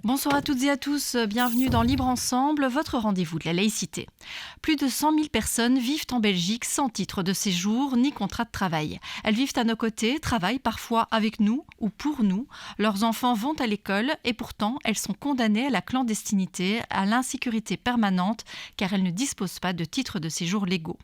Bonsoir à toutes et à tous, bienvenue dans Libre Ensemble, votre rendez-vous de la laïcité. Plus de 100 000 personnes vivent en Belgique sans titre de séjour ni contrat de travail. Elles vivent à nos côtés, travaillent parfois avec nous ou pour nous. Leurs enfants vont à l'école et pourtant elles sont condamnées à la clandestinité, à l'insécurité permanente car elles ne disposent pas de titre de séjour légaux.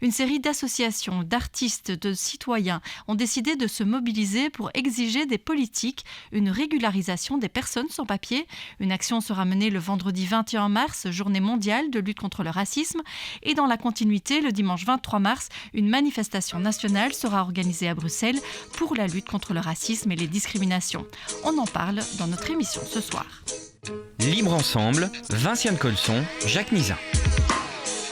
Une série d'associations, d'artistes, de citoyens ont décidé de se mobiliser pour exiger des politiques une régularisation des personnes sans papier. Une action sera menée le vendredi 21 mars, journée mondiale de lutte contre le racisme. Et dans la continuité, le dimanche 23 mars, une manifestation nationale sera organisée à Bruxelles pour la lutte contre le racisme et les discriminations. On en parle dans notre émission ce soir. Libre Ensemble, Vinciane Colson, Jacques Nizin.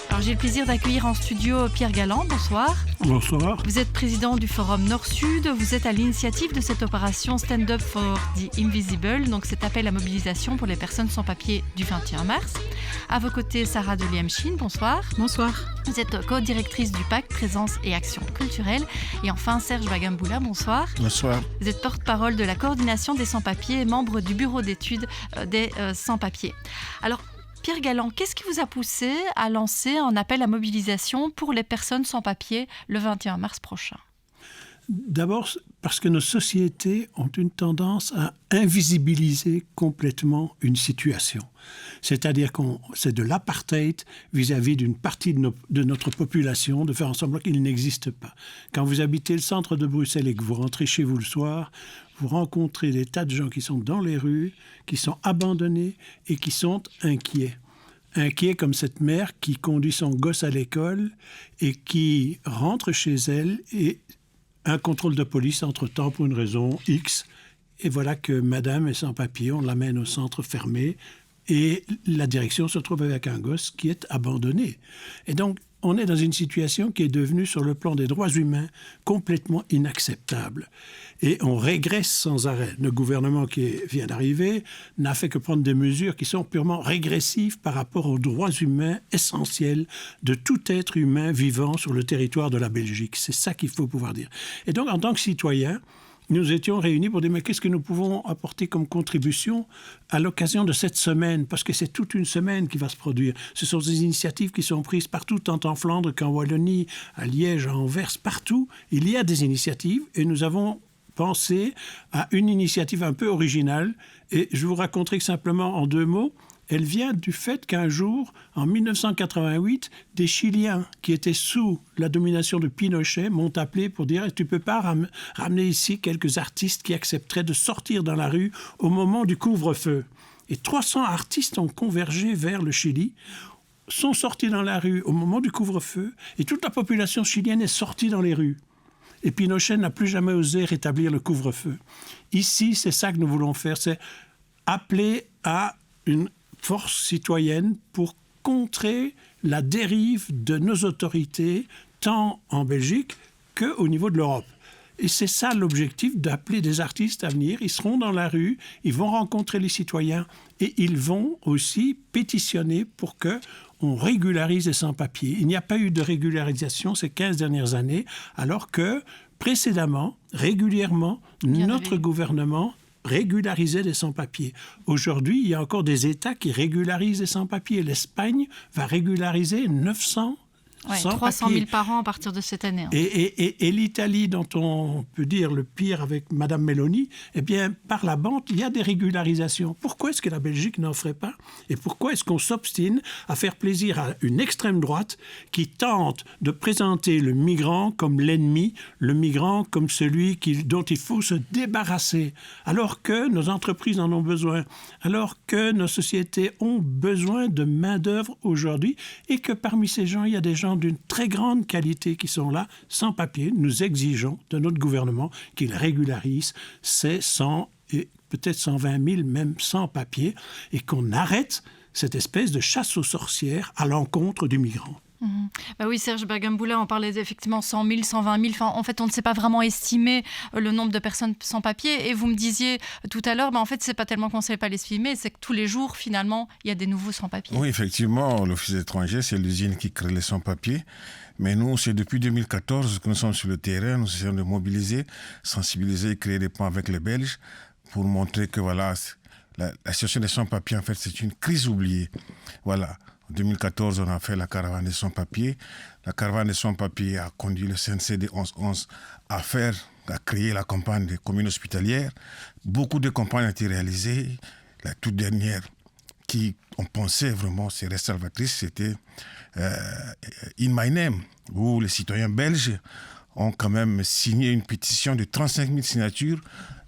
Alors j'ai le plaisir d'accueillir en studio Pierre Galland, bonsoir. Bonsoir. Vous êtes président du Forum Nord-Sud, vous êtes à l'initiative de cette opération Stand Up for the Invisible, donc cet appel à mobilisation pour les personnes sans papier du 21 mars. À vos côtés, Sarah Deliemchine, bonsoir. Bonsoir. Vous êtes co-directrice du pacte Présence et Action culturelle. Et enfin, Serge Bagamboula, bonsoir. Bonsoir. Vous êtes porte-parole de la coordination des sans-papiers et membre du bureau d'études des sans-papiers. Alors, Pierre Galland, qu'est-ce qui vous a poussé à lancer un appel à mobilisation pour les personnes sans papier le 21 mars prochain ? D'abord, parce que nos sociétés ont une tendance à invisibiliser complètement une situation. C'est-à-dire que c'est de l'apartheid vis-à-vis d'une partie de notre population, de faire en sorte qu'il n'existe pas. Quand vous habitez le centre de Bruxelles et que vous rentrez chez vous le soir, vous rencontrez des tas de gens qui sont dans les rues, qui sont abandonnés et qui sont inquiets. Inquiets comme cette mère qui conduit son gosse à l'école et qui rentre chez elle et un contrôle de police entre-temps pour une raison X. Et voilà que madame est sans papier, on l'amène au centre fermé et la direction se trouve avec un gosse qui est abandonné. Et donc, on est dans une situation qui est devenue, sur le plan des droits humains, complètement inacceptable. Et on régresse sans arrêt. Le gouvernement qui vient d'arriver n'a fait que prendre des mesures qui sont purement régressives par rapport aux droits humains essentiels de tout être humain vivant sur le territoire de la Belgique. C'est ça qu'il faut pouvoir dire. Et donc, en tant que citoyens, nous étions réunis pour dire mais qu'est-ce que nous pouvons apporter comme contribution à l'occasion de cette semaine, parce que c'est toute une semaine qui va se produire. Ce sont des initiatives qui sont prises partout, tant en Flandre qu'en Wallonie, à Liège, à Anvers, partout. Il y a des initiatives et nous avons pensé à une initiative un peu originale et je vous raconterai simplement en 2 mots. Elle vient du fait qu'un jour, en 1988, des Chiliens qui étaient sous la domination de Pinochet m'ont appelé pour dire « Tu ne peux pas ramener ici quelques artistes qui accepteraient de sortir dans la rue au moment du couvre-feu ». Et 300 artistes ont convergé vers le Chili, sont sortis dans la rue au moment du couvre-feu et toute la population chilienne est sortie dans les rues. Et Pinochet n'a plus jamais osé rétablir le couvre-feu. Ici, c'est ça que nous voulons faire, c'est appeler à une force citoyenne pour contrer la dérive de nos autorités, tant en Belgique qu'au niveau de l'Europe. Et c'est ça l'objectif, d'appeler des artistes à venir. Ils seront dans la rue, ils vont rencontrer les citoyens et ils vont aussi pétitionner pour qu'on régularise les sans-papiers. Il n'y a pas eu de régularisation ces 15 dernières années, alors que précédemment, régulièrement, notre gouvernement régulariser les sans-papiers. Aujourd'hui, il y a encore des États qui régularisent les sans-papiers. L'Espagne va régulariser 900 sans 300 000 papier. par an à partir de cette année. Et l'Italie, dont on peut dire le pire avec Madame Meloni, eh bien, par la bande, il y a des régularisations. Pourquoi est-ce que la Belgique n'en ferait pas? Et pourquoi est-ce qu'on s'obstine à faire plaisir à une extrême droite qui tente de présenter le migrant comme l'ennemi, le migrant comme celui dont il faut se débarrasser, alors que nos entreprises en ont besoin, alors que nos sociétés ont besoin de main-d'œuvre aujourd'hui et que parmi ces gens, il y a des gens d'une très grande qualité qui sont là, sans papier. Nous exigeons de notre gouvernement qu'il régularise ces 100 et peut-être 120 000, même sans papier, et qu'on arrête cette espèce de chasse aux sorcières à l'encontre du migrant. Bah oui, Serge Bagamboula, on parlait effectivement 100 000, 120 000. Enfin, en fait, on ne sait pas vraiment estimer le nombre de personnes sans papier. Et vous me disiez tout à l'heure, en fait, c'est pas tellement qu'on ne sait pas l'estimer, c'est que tous les jours, finalement, il y a des nouveaux sans papier. Oui, effectivement, l'Office étranger, c'est l'usine qui crée les sans papiers. Mais nous, c'est depuis 2014 que nous sommes sur le terrain. Nous essayons de mobiliser, sensibiliser et créer des ponts avec les Belges pour montrer que voilà, la situation des sans-papiers, en fait, c'est une crise oubliée. Voilà. En 2014, on a fait la caravane des sans-papiers. La caravane des sans-papiers a conduit le CNCD 1111 à créer la campagne des communes hospitalières. Beaucoup de campagnes ont été réalisées. La toute dernière, qui on pensait vraiment serait salvatrice, c'était In My Name, où les citoyens belges ont quand même signé une pétition de 35 000 signatures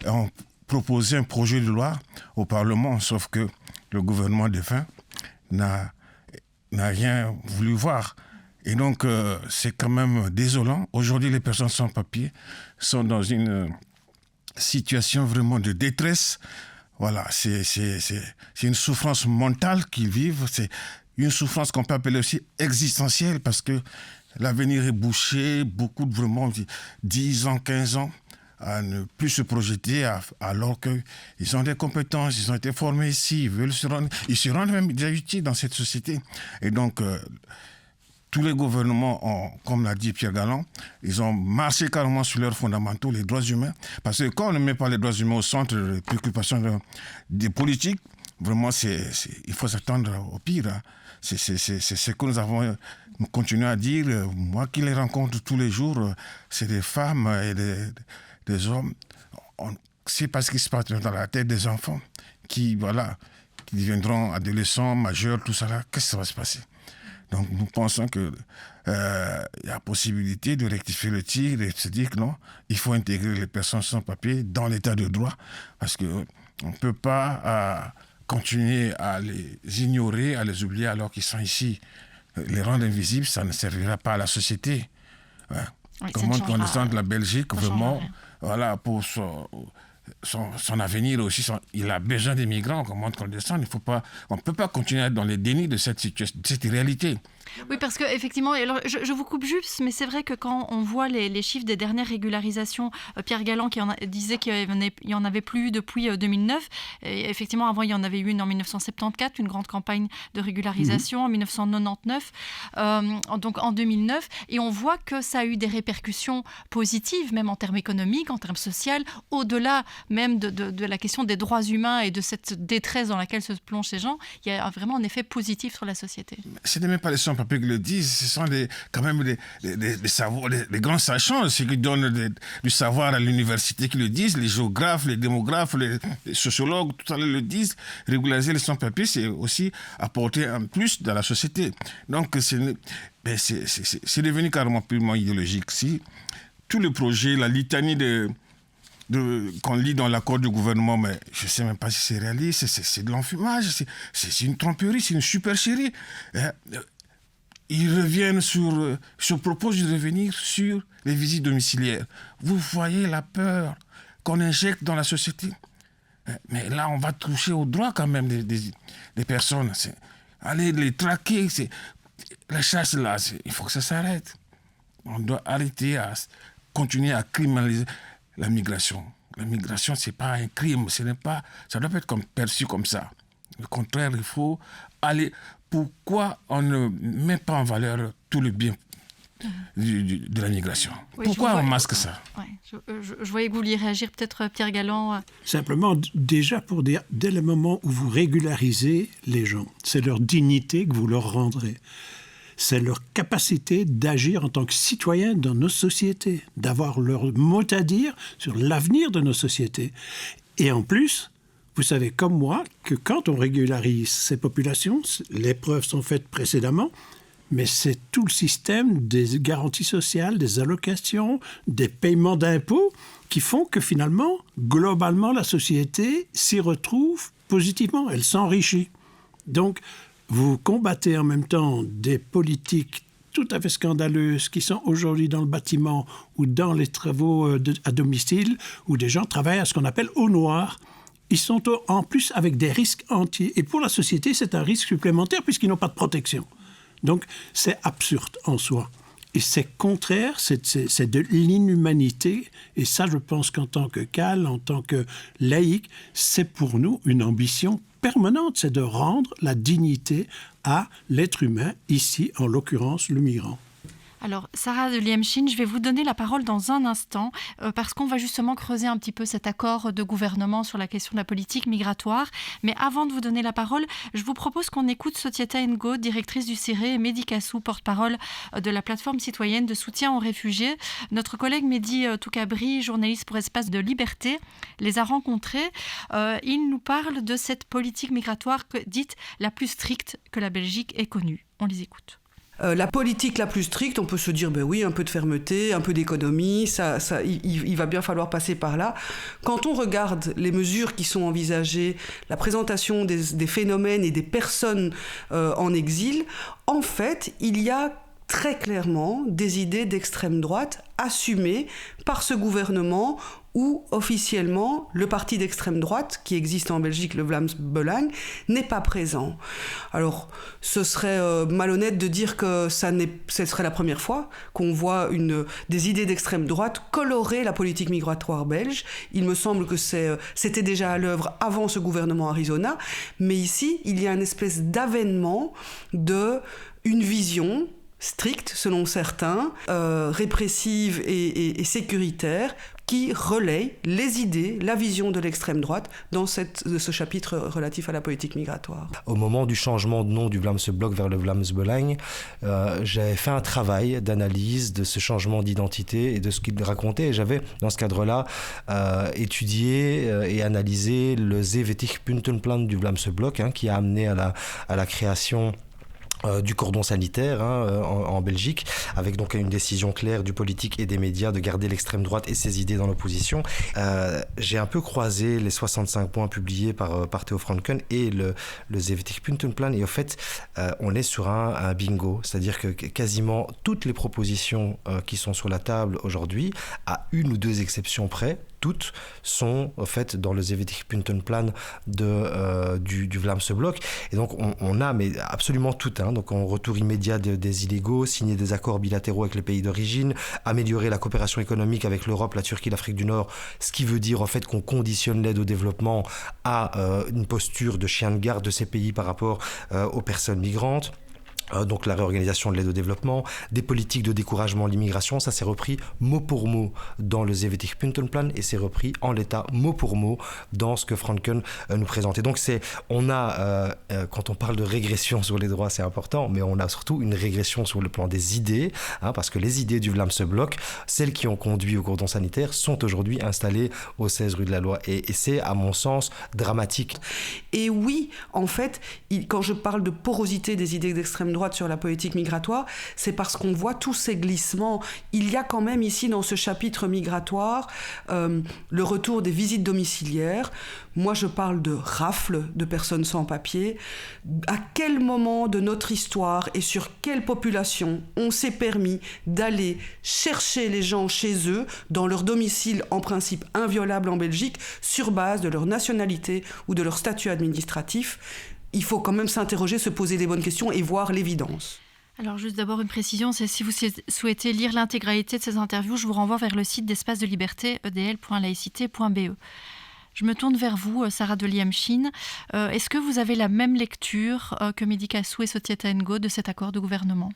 et ont proposé un projet de loi au Parlement, sauf que le gouvernement défunt n'a rien voulu voir. Et donc, c'est quand même désolant. Aujourd'hui, les personnes sans papier sont dans une situation vraiment de détresse. Voilà, c'est une souffrance mentale qu'ils vivent. C'est une souffrance qu'on peut appeler aussi existentielle parce que l'avenir est bouché. Beaucoup de vraiment 10 ans, 15 ans à ne plus se projeter alors qu'ils ont des compétences, ils ont été formés ici, ils se rendent même déjà utiles dans cette société. Et donc, tous les gouvernements ont, comme l'a dit Pierre Galland, ils ont marché carrément sur leurs fondamentaux, les droits humains. Parce que quand on ne met pas les droits humains au centre des préoccupations des politiques, vraiment, il faut s'attendre au pire. Hein. C'est ce que nous continuons à dire. Moi qui les rencontre tous les jours, c'est des femmes et des hommes. C'est parce qu'il se passe dans la tête des enfants qui deviendront adolescents, majeurs, tout ça là. Qu'est-ce que ça va se passer? Donc nous pensons qu'il y a possibilité de rectifier le tir et de se dire que non, il faut intégrer les personnes sans papier dans l'état de droit parce qu'on ne peut pas continuer à les ignorer, à les oublier alors qu'ils sont ici. Les rendre invisibles, ça ne servira pas à la société. Hein. Oui, comment on descend de la Belgique, vraiment, voilà, pour son avenir aussi, il a besoin des migrants, comment on descend, on ne peut pas continuer à être dans les dénis de cette situation, de cette réalité. Oui, parce qu'effectivement, je vous coupe juste, mais c'est vrai que quand on voit les chiffres des dernières régularisations, Pierre Galland disait qu'il n'y en avait plus eu depuis 2009. Et effectivement, avant, il y en avait eu une en 1974, une grande campagne de régularisation en 1999, donc en 2009. Et on voit que ça a eu des répercussions positives, même en termes économiques, en termes sociaux, au-delà même de la question des droits humains et de cette détresse dans laquelle se plongent ces gens. Il y a vraiment un effet positif sur la société. Ce n'est même pas les sans-papiers qui le disent, ce sont quand même les grands sachants, ceux qui donnent du savoir à l'université qui le disent, les géographes, les démographes, les sociologues, tout ça le disent. Régulariser les sans-papiers, c'est aussi apporter un plus dans la société. Donc c'est devenu carrément purement idéologique. Si tout le projet, la litanie qu'on lit dans l'accord du gouvernement, mais je ne sais même pas si c'est réaliste, c'est de l'enfumage, c'est une tromperie, c'est une supercherie. Ils reviennent se proposent de revenir sur les visites domiciliaires. Vous voyez la peur qu'on injecte dans la société. Mais là, on va toucher aux droits quand même des personnes. Aller les traquer, la chasse là, il faut que ça s'arrête. On doit arrêter à continuer à criminaliser la migration. La migration, ce n'est pas un crime, ça ne doit pas être perçu comme ça. Au contraire, il faut aller... Pourquoi on ne met pas en valeur tout le bien de la migration? Oui, pourquoi on masque ça? Ouais, je voyais que vous vouliez réagir, peut-être Pierre Galland. Simplement, déjà pour dire, dès le moment où vous régularisez les gens, c'est leur dignité que vous leur rendrez. C'est leur capacité d'agir en tant que citoyens dans nos sociétés, d'avoir leur mot à dire sur l'avenir de nos sociétés. Et en plus... Vous savez comme moi que quand on régularise ces populations, les preuves sont faites précédemment, mais c'est tout le système des garanties sociales, des allocations, des paiements d'impôts qui font que finalement, globalement, la société s'y retrouve positivement, elle s'enrichit. Donc, vous combattez en même temps des politiques tout à fait scandaleuses qui sont aujourd'hui dans le bâtiment ou dans les travaux à domicile où des gens travaillent à ce qu'on appelle au noir. Ils sont en plus avec des risques entiers. Et pour la société, c'est un risque supplémentaire puisqu'ils n'ont pas de protection. Donc, c'est absurde en soi. Et c'est contraire, c'est de l'inhumanité. Et ça, je pense qu'en tant que CAL, en tant que laïc, c'est pour nous une ambition permanente. C'est de rendre la dignité à l'être humain, ici, en l'occurrence, le migrant. Alors, Sarah de Liemchine, je vais vous donner la parole dans un instant parce qu'on va justement creuser un petit peu cet accord de gouvernement sur la question de la politique migratoire. Mais avant de vous donner la parole, je vous propose qu'on écoute Sotieta Ngo, directrice du CIRE, et Mehdi Kassou, porte-parole de la plateforme citoyenne de soutien aux réfugiés. Notre collègue Mehdi Toukabri, journaliste pour Espace de Liberté, les a rencontrés. Il nous parle de cette politique migratoire dite la plus stricte que la Belgique ait connue. On les écoute. La politique la plus stricte, on peut se dire, ben oui, un peu de fermeté, un peu d'économie, il va bien falloir passer par là. Quand on regarde les mesures qui sont envisagées, la présentation des phénomènes et des personnes en exil, en fait, il y a très clairement des idées d'extrême droite assumées par ce gouvernement où officiellement le parti d'extrême droite qui existe en Belgique, le Vlaams Belang, n'est pas présent. Alors ce serait malhonnête de dire que ce serait la première fois qu'on voit des idées d'extrême droite colorer la politique migratoire belge. Il me semble que c'était déjà à l'œuvre avant ce gouvernement Arizona, mais ici il y a une espèce d'avènement d'une vision stricte, selon certains, répressive et sécuritaire, qui relaye les idées, la vision de l'extrême droite dans ce chapitre relatif à la politique migratoire. Au moment du changement de nom du Vlaams Blok vers le Vlaams Belang, j'avais fait un travail d'analyse de ce changement d'identité et de ce qu'il racontait. Et j'avais, dans ce cadre-là, étudié et analysé le 70 Puntenplan du Vlaams Blok, qui a amené à la création du cordon sanitaire en Belgique, avec donc une décision claire du politique et des médias de garder l'extrême droite et ses idées dans l'opposition. J'ai un peu croisé les 65 points publiés par Theo Franken et le 70 Puntenplan, et au fait, on est sur un bingo, c'est-à-dire que quasiment toutes les propositions qui sont sur la table aujourd'hui, à une ou deux exceptions près, toutes sont en fait dans le 70 Puntenplan du Vlaams Blok. Et donc on a mais absolument tout, donc en retour immédiat des illégaux, signer des accords bilatéraux avec les pays d'origine, améliorer la coopération économique avec l'Europe, la Turquie, l'Afrique du Nord, ce qui veut dire en fait qu'on conditionne l'aide au développement à une posture de chien de garde de ces pays par rapport aux personnes migrantes. Donc la réorganisation de l'aide au développement, des politiques de découragement de l'immigration, ça c'est repris mot pour mot dans le 70 Puntenplan et c'est repris en l'état mot pour mot dans ce que Franken nous présentait. Donc on a, quand on parle de régression sur les droits, c'est important, mais on a surtout une régression sur le plan des idées, parce que les idées du Vlaams Blok, celles qui ont conduit au cordon sanitaire, sont aujourd'hui installées au 16 rue de la Loi. Et c'est, à mon sens, dramatique. Et oui, en fait, quand je parle de porosité des idées d'extrême droite sur la politique migratoire, c'est parce qu'on voit tous ces glissements. Il y a quand même ici dans ce chapitre migratoire le retour des visites domiciliaires. Moi je parle de rafles de personnes sans papier. À quel moment de notre histoire et sur quelle population on s'est permis d'aller chercher les gens chez eux, dans leur domicile en principe inviolable en Belgique, sur base de leur nationalité ou de leur statut administratif? Il faut quand même s'interroger, se poser des bonnes questions et voir l'évidence. Alors juste d'abord une précision, c'est si vous souhaitez lire l'intégralité de ces interviews, je vous renvoie vers le site d'Espace de Liberté, edl.laïcité.be. Je me tourne vers vous, Sarah de Liemchine. Est-ce que vous avez la même lecture que Mehdi Kassou et Sotieta Ngo de cet accord de gouvernement ?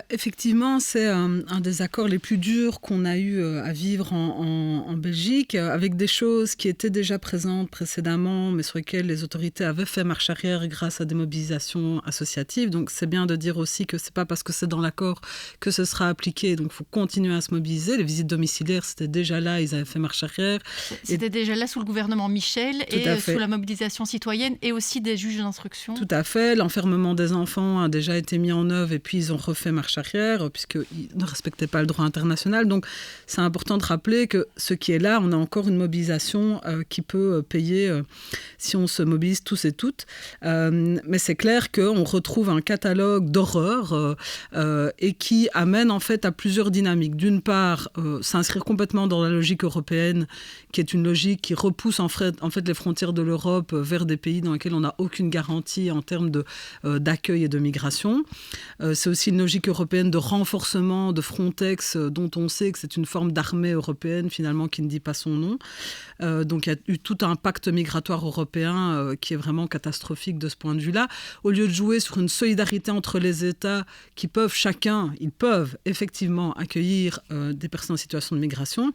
Effectivement, c'est un des accords les plus durs qu'on a eu à vivre en Belgique, avec des choses qui étaient déjà présentes précédemment, mais sur lesquelles les autorités avaient fait marche arrière grâce à des mobilisations associatives. Donc c'est bien de dire aussi que c'est pas parce que c'est dans l'accord que ce sera appliqué. Donc il faut continuer à se mobiliser. Les visites domiciliaires, c'était déjà là, ils avaient fait marche arrière. C'était déjà là sous le gouvernement Michel et sous la mobilisation citoyenne et aussi des juges d'instruction. Tout à fait. L'enfermement des enfants a déjà été mis en œuvre et puis ils ont refait marche arrière puisqu'ils ne respectaient pas le droit international. Donc c'est important de rappeler que ce qui est là, on a encore une mobilisation qui peut payer si on se mobilise tous et toutes. Mais c'est clair qu'on retrouve un catalogue d'horreurs et qui amène en fait à plusieurs dynamiques. D'une part, s'inscrire complètement dans la logique européenne, qui est une logique qui repousse en fait les frontières de l'Europe vers des pays dans lesquels on n'a aucune garantie en termes d'accueil et de migration. C'est aussi une logique logique européenne de renforcement de Frontex, dont on sait que c'est une forme d'armée européenne finalement qui ne dit pas son nom. Donc il y a eu tout un pacte migratoire européen qui est vraiment catastrophique de ce point de vue-là. Au lieu de jouer sur une solidarité entre les États qui peuvent ils peuvent effectivement accueillir des personnes en situation de migration,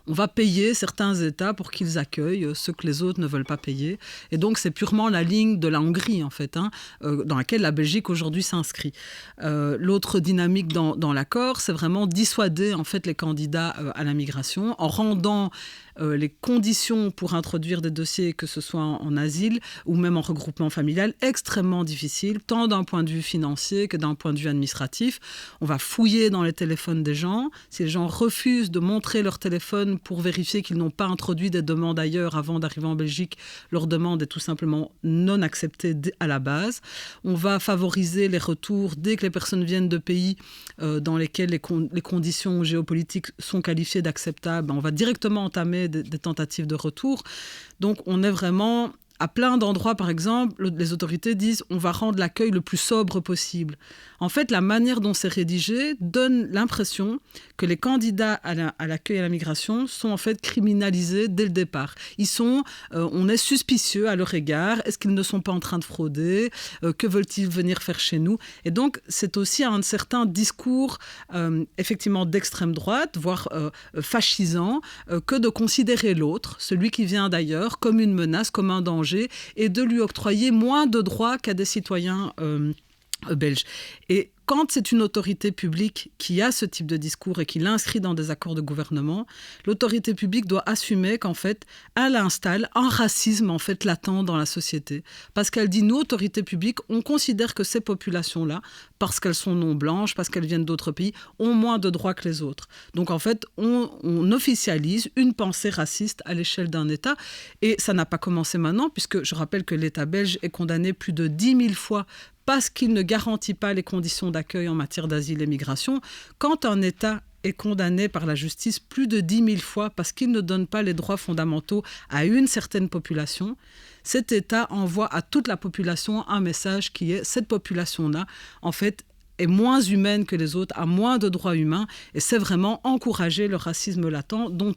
on va payer certains États pour qu'ils accueillent ceux que les autres ne veulent pas payer. Et donc, c'est purement la ligne de la Hongrie, en fait, dans laquelle la Belgique, aujourd'hui, s'inscrit. L'autre dynamique dans l'accord, c'est vraiment dissuader, en fait, les candidats à la migration en rendant les conditions pour introduire des dossiers, que ce soit en asile ou même en regroupement familial, extrêmement difficiles, tant d'un point de vue financier que d'un point de vue administratif. On va fouiller dans les téléphones des gens. Si les gens refusent de montrer leur téléphone pour vérifier qu'ils n'ont pas introduit des demandes ailleurs avant d'arriver en Belgique, leur demande est tout simplement non acceptée à la base. On va favoriser les retours dès que les personnes viennent de pays dans lesquels les conditions géopolitiques sont qualifiées d'acceptables. On va directement entamer des tentatives de retour. Donc, on est vraiment... À plein d'endroits, par exemple, les autorités disent on va rendre l'accueil le plus sobre possible. En fait, la manière dont c'est rédigé donne l'impression que les candidats à l'accueil et à la migration sont en fait criminalisés dès le départ. On est suspicieux à leur égard. Est-ce qu'ils ne sont pas en train de frauder ? Que veulent-ils venir faire chez nous ? Et donc, c'est aussi un certain discours effectivement d'extrême droite, voire fascisant, que de considérer l'autre, celui qui vient d'ailleurs, comme une menace, comme un danger, et de lui octroyer moins de droits qu'à des citoyens belges. Et quand c'est une autorité publique qui a ce type de discours et qui l'inscrit dans des accords de gouvernement, l'autorité publique doit assumer qu'en fait, elle installe un racisme en fait latent dans la société. Parce qu'elle dit, nous, autorité publique, on considère que ces populations-là, parce qu'elles sont non blanches, parce qu'elles viennent d'autres pays, ont moins de droits que les autres. Donc en fait, on officialise une pensée raciste à l'échelle d'un État. Et ça n'a pas commencé maintenant, puisque je rappelle que l'État belge est condamné plus de 10 000 fois parce qu'il ne garantit pas les conditions d'accueil en matière d'asile et migration. Quand un État est condamné par la justice plus de 10 000 fois parce qu'il ne donne pas les droits fondamentaux à une certaine population, cet État envoie à toute la population un message qui est cette population-là, en fait, est moins humaine que les autres, a moins de droits humains, et c'est vraiment encourager le racisme latent dont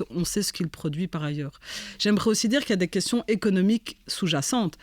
on sait ce qu'il produit par ailleurs. J'aimerais aussi dire qu'il y a des questions économiques sous-jacentes.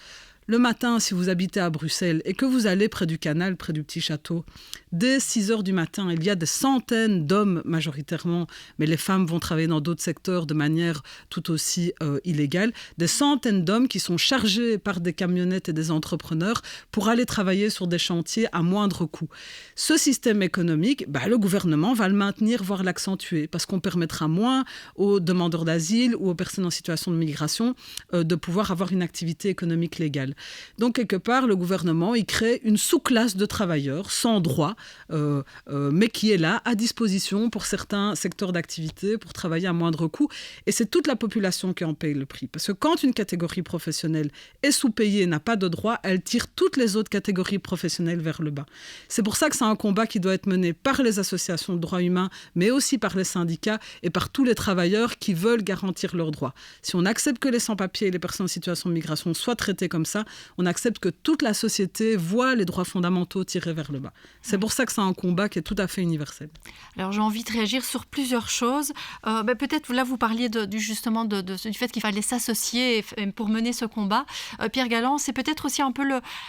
Le matin, si vous habitez à Bruxelles et que vous allez près du canal, près du petit château, dès 6 heures du matin, il y a des centaines d'hommes majoritairement, mais les femmes vont travailler dans d'autres secteurs de manière tout aussi illégale, des centaines d'hommes qui sont chargés par des camionnettes et des entrepreneurs pour aller travailler sur des chantiers à moindre coût. Ce système économique, le gouvernement va le maintenir, voire l'accentuer, parce qu'on permettra moins aux demandeurs d'asile ou aux personnes en situation de migration de pouvoir avoir une activité économique légale. Donc, quelque part, le gouvernement, il crée une sous-classe de travailleurs sans droit, mais qui est là, à disposition pour certains secteurs d'activité, pour travailler à moindre coût. Et c'est toute la population qui en paye le prix. Parce que quand une catégorie professionnelle est sous-payée, n'a pas de droit, elle tire toutes les autres catégories professionnelles vers le bas. C'est pour ça que c'est un combat qui doit être mené par les associations de droits humains, mais aussi par les syndicats et par tous les travailleurs qui veulent garantir leurs droits. Si on accepte que les sans-papiers et les personnes en situation de migration soient traités comme ça, on accepte que toute la société voit les droits fondamentaux tirés vers le bas. C'est pour ça que c'est un combat qui est tout à fait universel. Alors j'ai envie de réagir sur plusieurs choses. Peut-être là vous parliez du fait qu'il fallait s'associer pour mener ce combat. Pierre Galland, c'est peut-être aussi un peu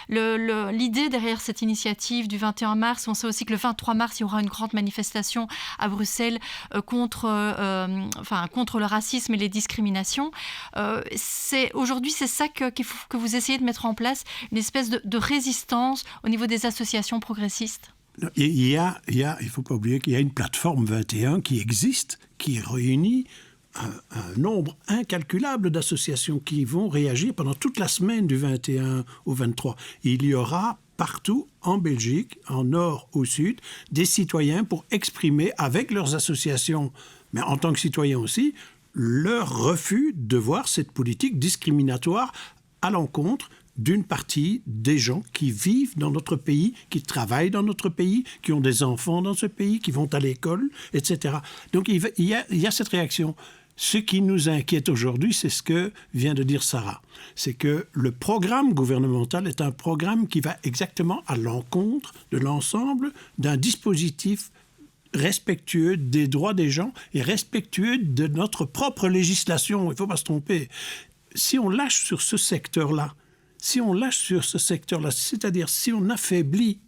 l'idée derrière cette initiative du 21 mars. On sait aussi que le 23 mars, il y aura une grande manifestation à Bruxelles contre le racisme et les discriminations. Aujourd'hui, c'est ça que vous essayez de mettre en place, une espèce de résistance au niveau des associations progressistes? Il ne faut pas oublier qu'il y a une plateforme 21 qui existe, qui réunit un nombre incalculable d'associations qui vont réagir pendant toute la semaine du 21 au 23. Il y aura partout en Belgique, en nord au sud, des citoyens pour exprimer avec leurs associations, mais en tant que citoyens aussi, leur refus de voir cette politique discriminatoire à l'encontre d'une partie des gens qui vivent dans notre pays, qui travaillent dans notre pays, qui ont des enfants dans ce pays, qui vont à l'école, etc. Donc il y a cette réaction. Ce qui nous inquiète aujourd'hui, c'est ce que vient de dire Sarah. C'est que le programme gouvernemental est un programme qui va exactement à l'encontre de l'ensemble d'un dispositif respectueux des droits des gens et respectueux de notre propre législation. Il ne faut pas se tromper. Si on lâche sur ce secteur-là, c'est-à-dire si on affaiblit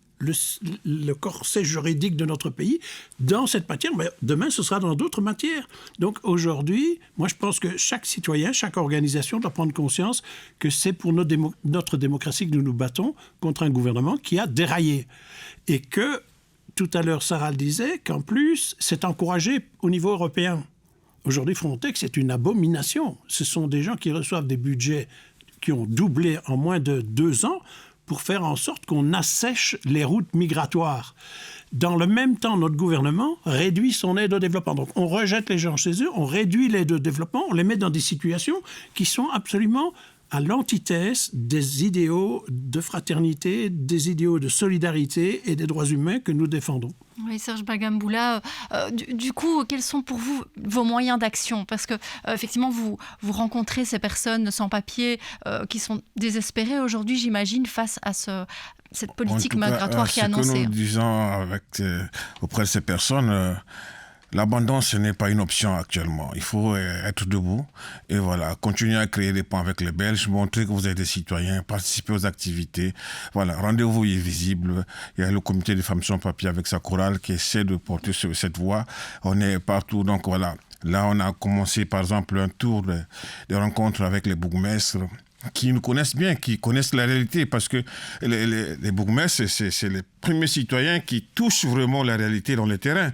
le corset juridique de notre pays dans cette matière, mais demain ce sera dans d'autres matières. Donc aujourd'hui, moi je pense que chaque citoyen, chaque organisation doit prendre conscience que c'est pour notre démocratie que nous nous battons contre un gouvernement qui a déraillé. Et que, tout à l'heure Sarah le disait, qu'en plus c'est encouragé au niveau européen. Aujourd'hui Frontex est une abomination. Ce sont des gens qui reçoivent des budgets qui ont doublé en moins de 2 ans pour faire en sorte qu'on assèche les routes migratoires. Dans le même temps, notre gouvernement réduit son aide au développement. Donc on rejette les gens chez eux, on réduit l'aide au développement, on les met dans des situations qui sont absolument à l'antithèse des idéaux de fraternité, des idéaux de solidarité et des droits humains que nous défendons. Oui, Serge Bagamboula, du coup, quels sont pour vous vos moyens d'action? Parce que, effectivement, vous rencontrez ces personnes sans papier qui sont désespérées aujourd'hui, j'imagine, face à cette politique migratoire qui est annoncée. Ce que nous disons auprès de ces personnes, l'abandon, ce n'est pas une option actuellement. Il faut être debout et voilà, continuer à créer des ponts avec les Belges, montrer que vous êtes des citoyens, participer aux activités. Voilà, rendez-vous est visible. Il y a le comité des femmes sans papier avec sa chorale qui essaie de porter cette voix. On est partout, donc voilà. Là, on a commencé, par exemple, un tour de rencontres avec les bourgmestres qui nous connaissent bien, qui connaissent la réalité, parce que les bourgmestres, c'est les premiers citoyens qui touchent vraiment la réalité dans le terrain.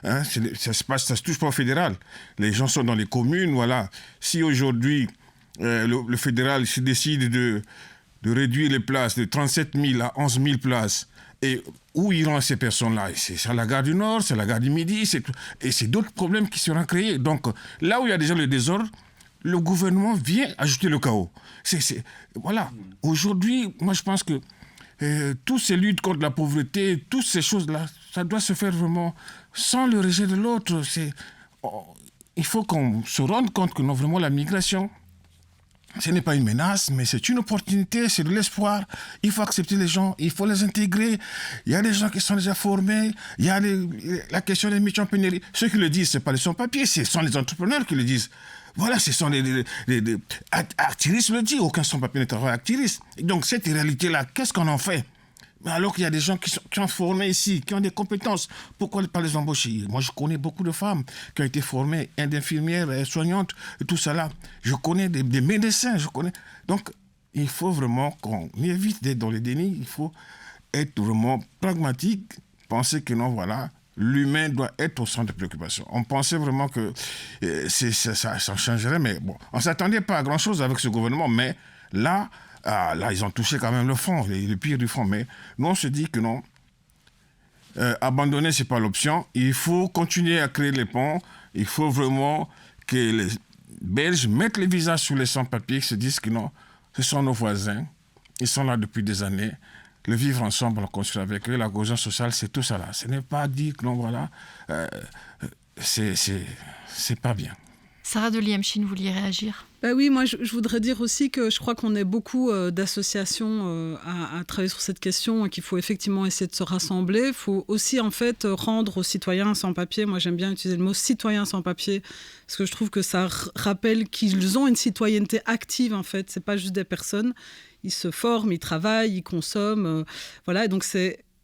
Hein, ça se touche pas au fédéral. Les gens sont dans les communes, voilà. Si aujourd'hui, le fédéral se décide de réduire les places de 37 000 à 11 000 places, et où iront ces personnes-là? C'est à la gare du Nord, c'est à la gare du Midi, et c'est d'autres problèmes qui seront créés. Donc, là où il y a déjà le désordre, le gouvernement vient ajouter le chaos. Voilà. Aujourd'hui, moi, je pense que toutes ces luttes contre la pauvreté, toutes ces choses-là, ça doit se faire vraiment sans le rejet de l'autre. Il faut qu'on se rende compte que non, vraiment, la migration, ce n'est pas une menace, mais c'est une opportunité, c'est de l'espoir. Il faut accepter les gens, il faut les intégrer. Il y a des gens qui sont déjà formés, il y a la question des métiers en pénurie. Ceux qui le disent, ce n'est pas les sans-papiers, ce sont les entrepreneurs qui le disent. Voilà, ce sont Actiris le dit, aucun sans-papier ne travaille à Actiris. Donc cette réalité-là, qu'est-ce qu'on en fait? Alors qu'il y a des gens qui sont formés ici, qui ont des compétences, pourquoi ne pas les embaucher? Moi, je connais beaucoup de femmes qui ont été formées, infirmières, soignantes, et tout ça là. Je connais des médecins, Donc, il faut vraiment qu'on évite d'être dans les dénis, il faut être vraiment pragmatique, penser que non, voilà, l'humain doit être au centre de préoccupation. On pensait vraiment que ça changerait, mais bon, on ne s'attendait pas à grand-chose avec ce gouvernement, mais là, ils ont touché quand même le fond, le pire du fond. Mais nous, on se dit que non, abandonner, ce n'est pas l'option. Il faut continuer à créer les ponts. Il faut vraiment que les Belges mettent les visages sur les sans-papiers, qui se disent que non, ce sont nos voisins. Ils sont là depuis des années. Le vivre ensemble, on construit avec eux. La cohésion sociale, c'est tout ça là. Ce n'est pas dire que non, voilà, c'est pas bien. Sarah de Liemchine, vous vouliez réagir? Oui, moi je voudrais dire aussi que je crois qu'on est beaucoup d'associations à travailler sur cette question et qu'il faut effectivement essayer de se rassembler. Il faut aussi en fait rendre aux citoyens sans papier, moi j'aime bien utiliser le mot citoyen sans papier, parce que je trouve que ça rappelle qu'ils ont une citoyenneté active en fait, c'est pas juste des personnes, ils se forment, ils travaillent, ils consomment, voilà, et donc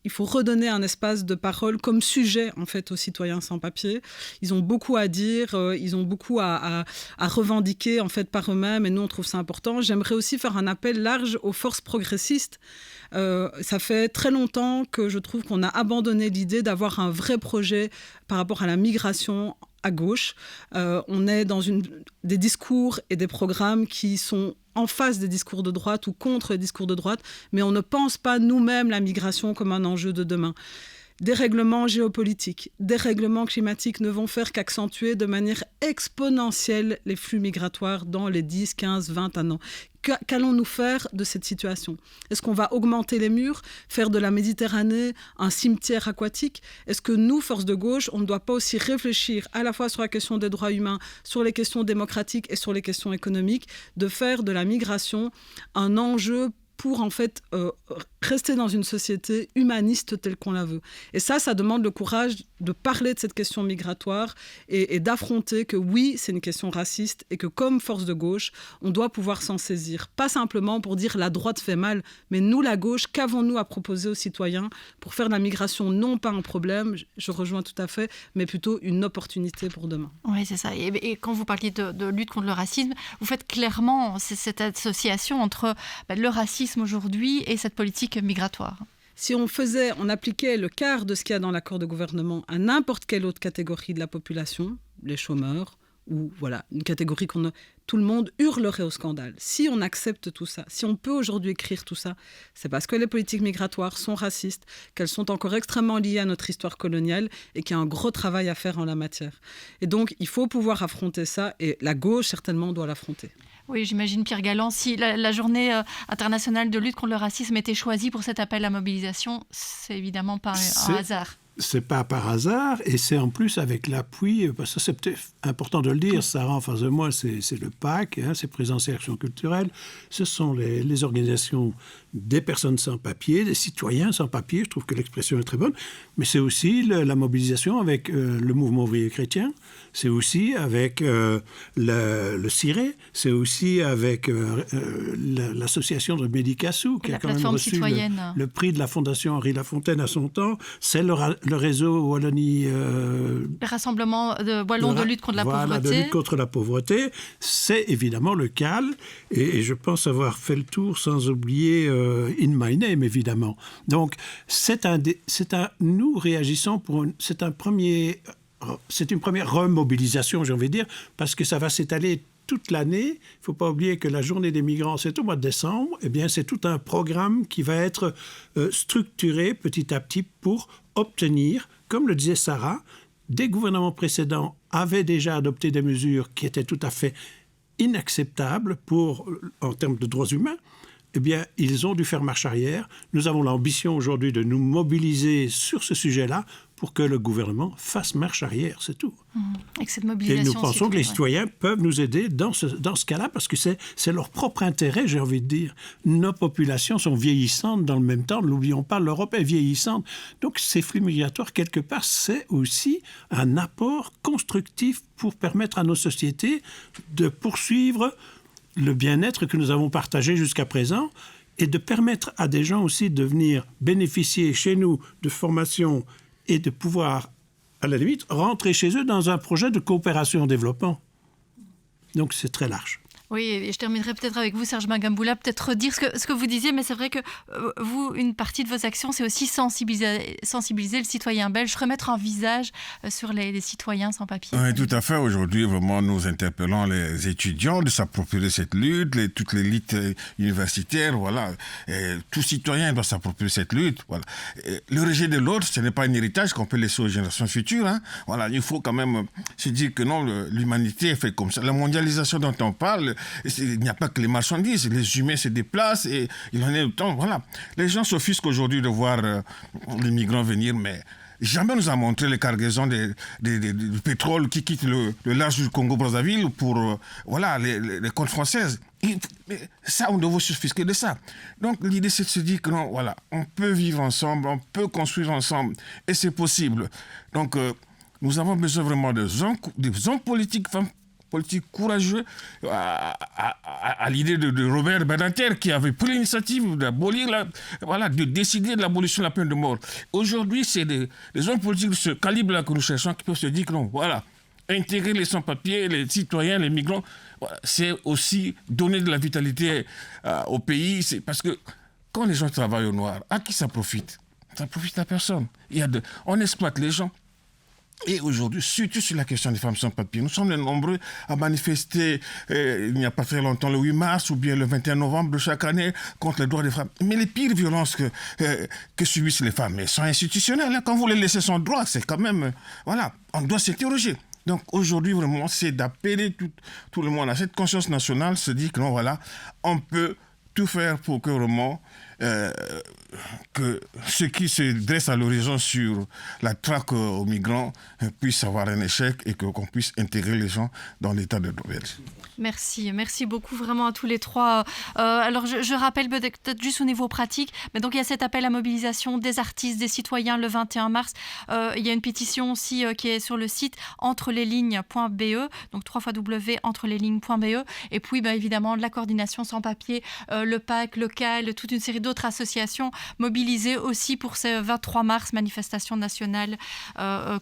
il faut redonner un espace de parole comme sujet en fait aux citoyens sans papier. Ils ont beaucoup à dire, ils ont beaucoup à revendiquer en fait par eux-mêmes et nous on trouve ça important. J'aimerais aussi faire un appel large aux forces progressistes. Ça fait très longtemps que je trouve qu'on a abandonné l'idée d'avoir un vrai projet par rapport à la migration à gauche. On est dans des discours et des programmes qui sont en face des discours de droite ou contre les discours de droite, mais on ne pense pas nous-mêmes la migration comme un enjeu de demain. dérèglements géopolitiques, dérèglements climatiques ne vont faire qu'accentuer de manière exponentielle les flux migratoires dans les 10, 15, 20 ans. Qu'allons-nous faire de cette situation ? Est-ce qu'on va augmenter les murs, faire de la Méditerranée un cimetière aquatique ? Est-ce que nous, force de gauche, on ne doit pas aussi réfléchir à la fois sur la question des droits humains, sur les questions démocratiques et sur les questions économiques, de faire de la migration un enjeu pour en fait rester dans une société humaniste telle qu'on la veut. Et ça demande le courage de parler de cette question migratoire et d'affronter que oui, c'est une question raciste et que comme force de gauche, on doit pouvoir s'en saisir. Pas simplement pour dire la droite fait mal, mais nous, la gauche, qu'avons-nous à proposer aux citoyens pour faire de la migration non pas un problème, je rejoins tout à fait, mais plutôt une opportunité pour demain. Oui, c'est ça. Et quand vous parliez de lutte contre le racisme, vous faites clairement cette association entre le racisme aujourd'hui et cette politique migratoire. Si on appliquait le quart de ce qu'il y a dans l'accord de gouvernement à n'importe quelle autre catégorie de la population, les chômeurs, ou voilà, une catégorie tout le monde hurlerait au scandale. Si on accepte tout ça, si on peut aujourd'hui écrire tout ça, c'est parce que les politiques migratoires sont racistes, qu'elles sont encore extrêmement liées à notre histoire coloniale et qu'il y a un gros travail à faire en la matière. Et donc, il faut pouvoir affronter ça et la gauche, certainement, doit l'affronter. Oui, j'imagine, Pierre Galland, si la journée internationale de lutte contre le racisme était choisie pour cet appel à mobilisation, c'est évidemment pas un hasard. C'est pas par hasard, et c'est en plus avec l'appui, parce que c'est peut-être important de le dire, Sarah en face de moi, c'est le PAC, c'est Présence et Action Culturelle, ce sont les organisations des personnes sans papier, des citoyens sans papier, je trouve que l'expression est très bonne, mais c'est aussi la mobilisation avec le mouvement ouvrier chrétien, c'est aussi avec le CIRE, c'est aussi avec l'association de Médicassou, qui a quand même reçu le prix de la Fondation Henri Lafontaine à son temps, c'est le réseau Wallonie... le rassemblement de Wallons de lutte contre la pauvreté. De lutte contre la pauvreté, c'est évidemment le CAL, et je pense avoir fait le tour sans oublier In My Name, évidemment. Donc, nous réagissons c'est une première remobilisation, j'ai envie de dire, parce que ça va s'étaler toute l'année. Il ne faut pas oublier que la journée des migrants, c'est au mois de décembre. Eh bien, c'est tout un programme qui va être structuré petit à petit pour obtenir, comme le disait Sarah, des gouvernements précédents avaient déjà adopté des mesures qui étaient tout à fait inacceptables en termes de droits humains. Eh bien, ils ont dû faire marche arrière. Nous avons l'ambition aujourd'hui de nous mobiliser sur ce sujet-là pour que le gouvernement fasse marche arrière, c'est tout. Et que cette mobilisation... Et nous pensons que les citoyens peuvent nous aider dans ce cas-là, parce que c'est leur propre intérêt, j'ai envie de dire. Nos populations sont vieillissantes dans le même temps. N'oublions pas, l'Europe est vieillissante. Donc, ces flux migratoires, quelque part, c'est aussi un apport constructif pour permettre à nos sociétés de poursuivre le bien-être que nous avons partagé jusqu'à présent et de permettre à des gens aussi de venir bénéficier chez nous de formation et de pouvoir, à la limite, rentrer chez eux dans un projet de coopération en développement. Donc c'est très large. Oui, et je terminerai peut-être avec vous, Serge Magamboula, peut-être redire ce que vous disiez, mais c'est vrai que vous, une partie de vos actions, c'est aussi sensibiliser le citoyen belge, remettre un visage sur les citoyens sans papier. Oui, tout à fait. Aujourd'hui, vraiment, nous interpellons les étudiants de s'approprier cette lutte, toutes les luttes universitaires, voilà. Et tout citoyen doit s'approprier cette lutte, voilà. Et le rejet de l'autre, ce n'est pas un héritage qu'on peut laisser aux générations futures, hein. Voilà, il faut quand même se dire que non, l'humanité est faite comme ça. La mondialisation dont on parle, il n'y a pas que les marchandises, les humains se déplacent et il en est autant. Voilà. Les gens s'offusquent aujourd'hui de voir les migrants venir, mais jamais on nous a montré les cargaisons du pétrole qui quittent le large du Congo-Brazzaville pour les côtes françaises. Mais ça, on doit s'offusquer de ça. Donc l'idée, c'est de se dire que non, voilà, on peut vivre ensemble, on peut construire ensemble et c'est possible. Donc nous avons besoin vraiment des hommes politiques, femmes politique courageux à l'idée de Robert Badinter qui avait pris l'initiative d'abolir de décider de l'abolition de la peine de mort. Aujourd'hui, c'est des hommes politiques de ce calibre-là que nous cherchons qui peuvent se dire que non, voilà, intégrer les sans-papiers, les citoyens, les migrants, c'est aussi donner de la vitalité au pays. C'est parce que quand les gens travaillent au noir, à qui ça profite ? Ça profite à personne. On exploite les gens. Et aujourd'hui, surtout sur la question des femmes sans papier, nous sommes nombreux à manifester, il n'y a pas très longtemps, le 8 mars ou bien le 21 novembre de chaque année, contre les droits des femmes. Mais les pires violences que subissent les femmes, elles sont institutionnelles. Hein. Quand vous les laissez sans droit, c'est quand même... voilà, on doit s'interroger. Donc aujourd'hui, vraiment, c'est d'appeler tout le monde à cette conscience nationale, se dire que non, voilà, on peut tout faire pour que vraiment... que ceux qui se dressent à l'horizon sur la traque aux migrants puissent avoir un échec et qu'on puisse intégrer les gens dans l'état de droit. Merci beaucoup vraiment à tous les trois. Alors je rappelle peut-être juste au niveau pratique, mais donc il y a cet appel à mobilisation des artistes, des citoyens le 21 mars. Il y a une pétition aussi qui est sur le site entreleslignes.be, donc www.entreleslignes.be. Et puis évidemment la coordination sans papier, le PAC, le CAL, toute une série d'autres associations mobilisées aussi pour ce 23 mars, manifestation nationale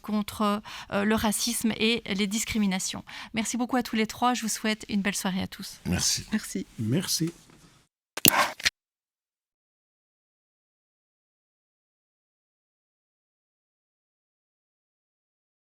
contre le racisme et les discriminations. Merci beaucoup à tous les trois. Je vous souhaite une belle soirée à tous. Merci. Merci. Merci.